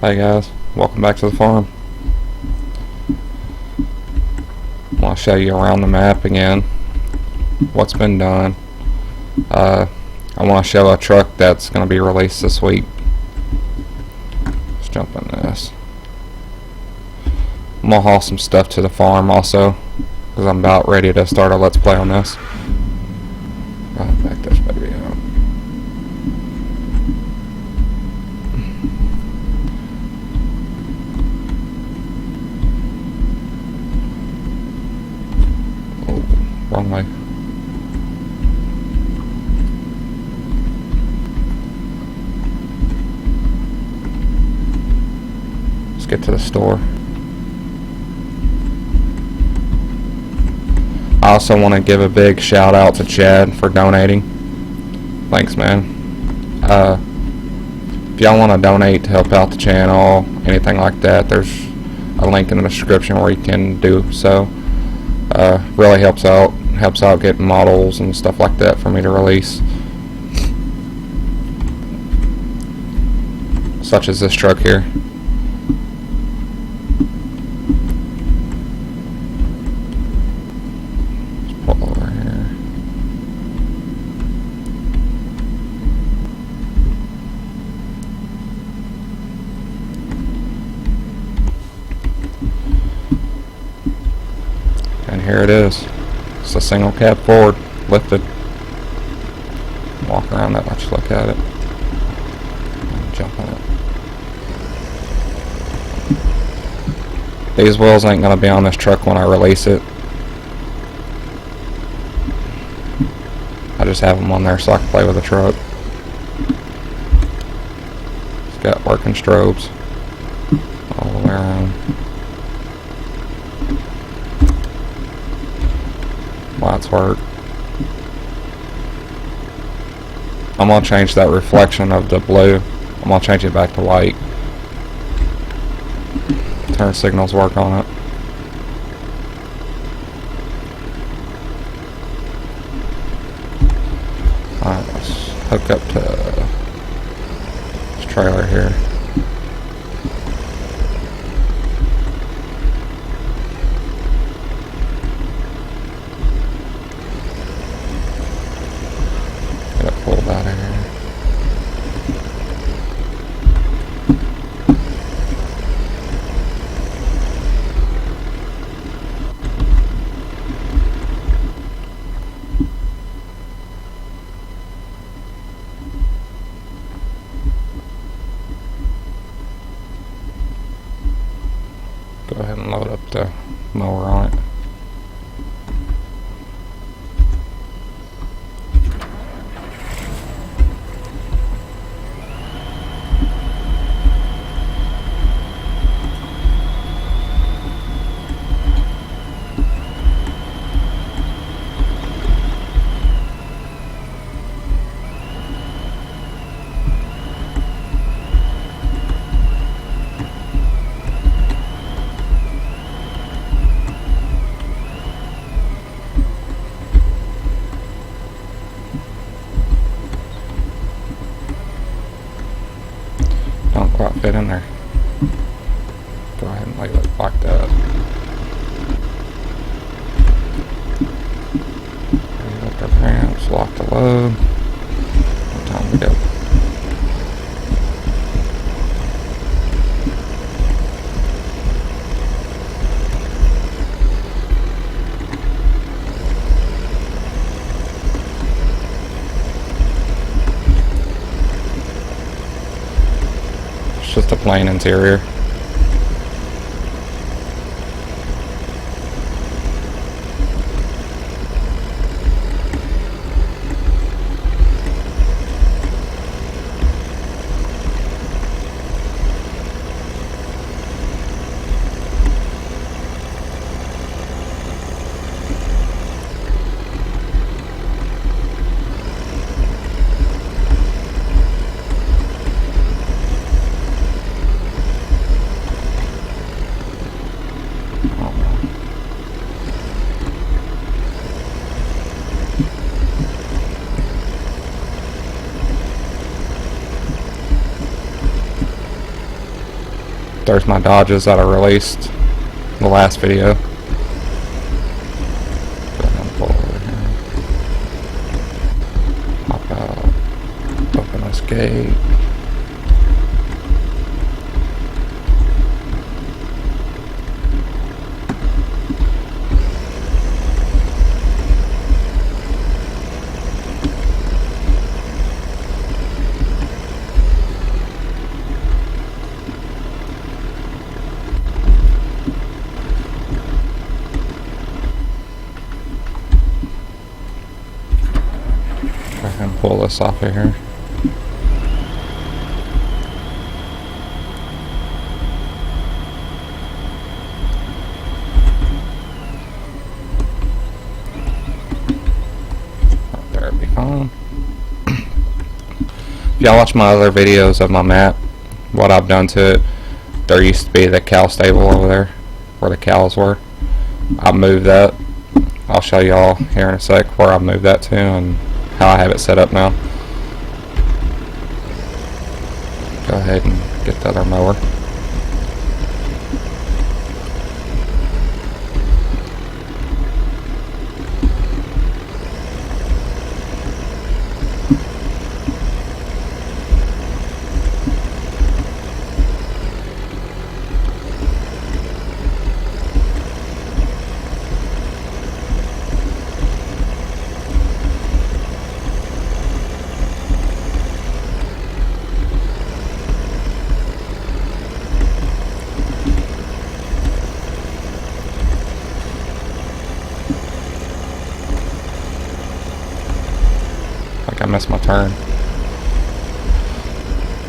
Hey guys, welcome back to the farm. I want to show you around the map again what's been done. I want to show a truck that's going to be released this week. Let's jump in this. I'm going to haul some stuff to the farm also, because I'm about ready to start a let's play on this. Right, back this baby out. Wrong way. Let's get to the store. I also want to give a big shout out to Chad for donating. Thanks, man. If y'all want to donate to help out the channel, anything like that, there's a link in the description where you can do so. Really helps out getting models and stuff like that for me to release, such as this truck here. Let's pull over here. And here it is. It's a single cab forward, lifted. Walk around that much, look at it. Jump on it. These wheels ain't gonna be on this truck when I release it. I just have them on there so I can play with the truck. It's got working strobes all the way around. Lights work. I'm gonna change that reflection of the blue. I'm gonna change it back to white. Turn signals work on it. Alright, let's hook up to this trailer here. Pulled out of here. Go ahead and load up the mower on it. Don't quite fit in there. Go ahead and leave it like that. Lift our pants, lock the load. Time to go. It's just a plain interior. There's my dodges that I released in the last video. Go ahead and pull over here. Hop out. Open this gate. And pull this off of here. There, it'll be fine. If y'all watch my other videos of my map, what I've done to it, there used to be the cow stable over there where the cows were. I moved that. I'll show y'all here in a sec where I moved that to and how I have it set up now. Go ahead and get the other mower. I missed my turn.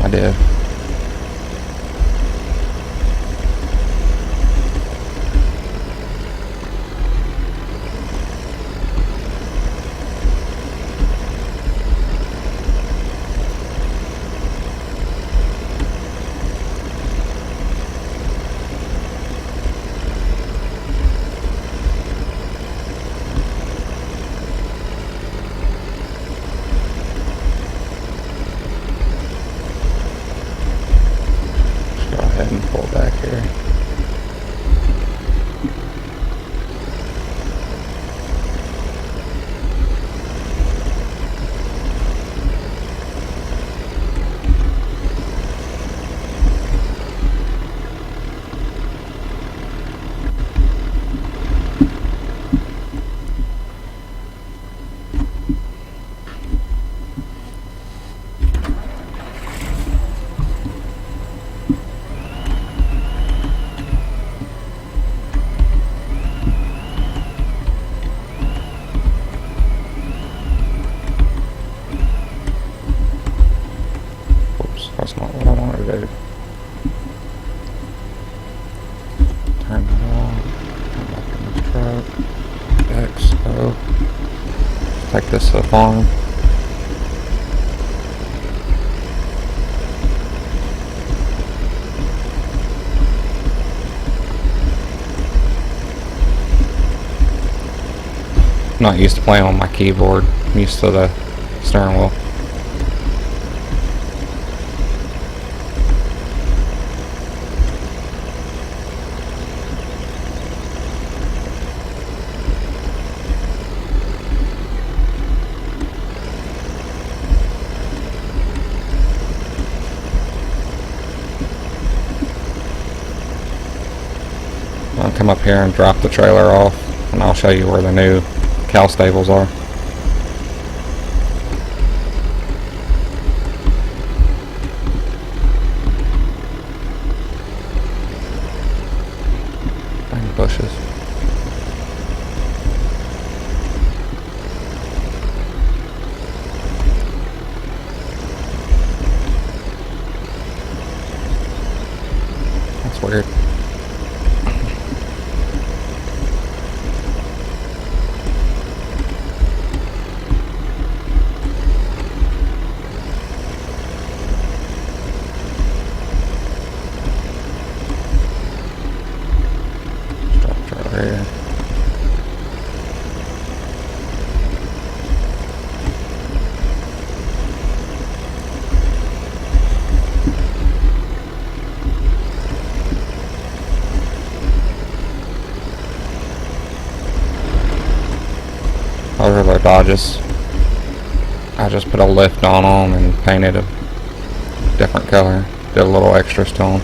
I did. And pull back here. That's not what I wanted to do. Turn that off. Come back in this truck. X, O. Take this to the farm. I'm not used to playing on my keyboard. I'm used to the steering wheel. I'll come up here and drop the trailer off, and I'll show you where the new cow stables are. Dang bushes. That's weird. Here. garages. I just put a lift on them and painted a different color. Did a little extras to them.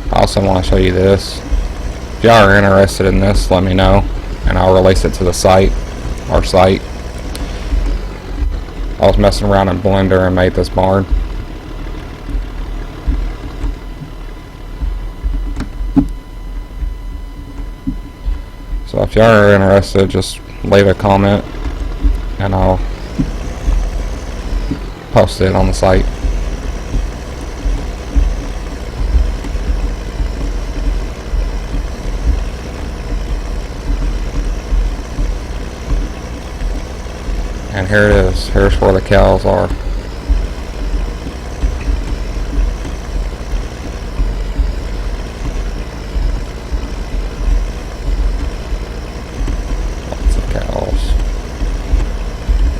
I also want to show you this. If y'all are interested in this, let me know and I'll release it to the site, our site. I was messing around in Blender and made this barn. So if y'all are interested, just leave a comment and I'll post it on the site. And here it is. Here's where the cows are. Lots of cows.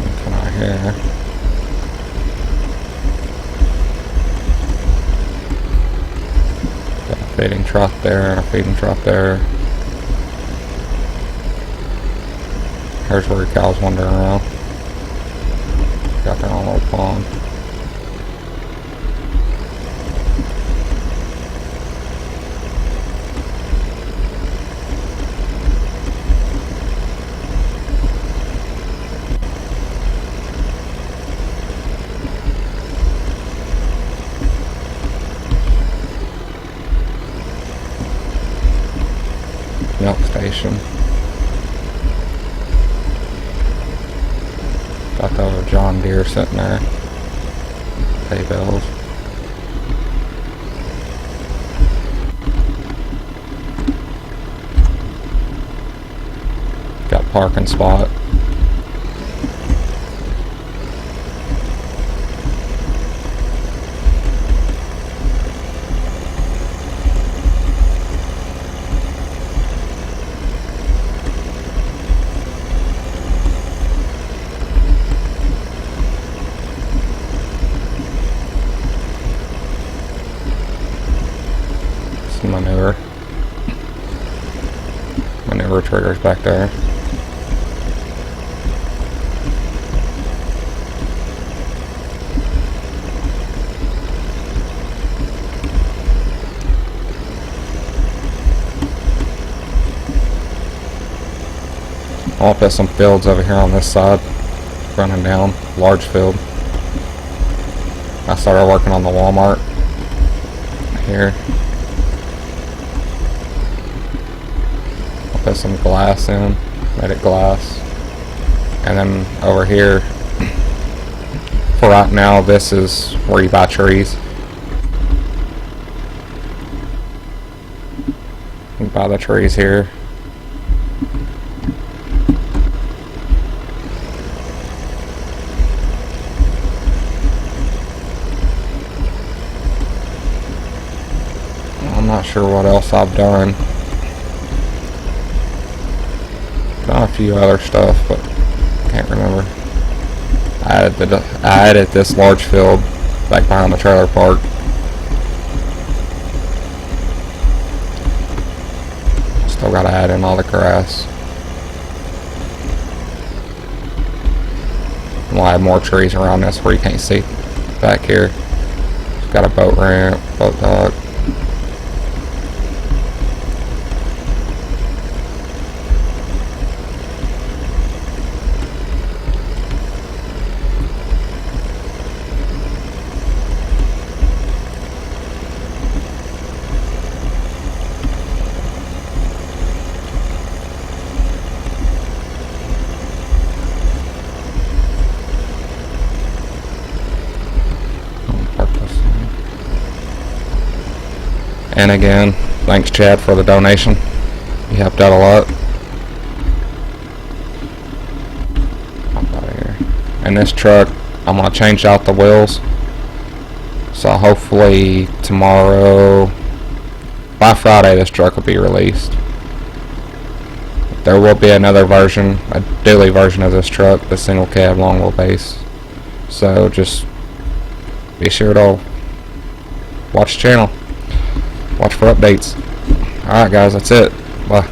Looking out here. Got a feeding trough there and a feeding trough there. Here's where the cows wandering around. Got their own little pond. Milk station. Got the other John Deere sitting there. Pay bills. Got parking spot. Maneuver triggers back there. I'll put some fields over here on this side, running down, large field. I started working on the Walmart here. Put some glass in, made it glass, and then over here, for right now, this is where you buy trees. You buy the trees here. I'm not sure what else I've done. Done a few other stuff, but can't remember. I added this large field back behind the trailer park. Still gotta add in all the grass. We'll add more trees around this where you can't see back here. It's got a boat ramp, boat dock. And again, thanks Chad for the donation. He helped out a lot. And this truck, I'm going to change out the wheels. So hopefully tomorrow, by Friday, this truck will be released. There will be another version, a dually version of this truck, the single cab long wheelbase. So just be sure to watch the channel. Watch for updates. Alright guys, that's it. Bye.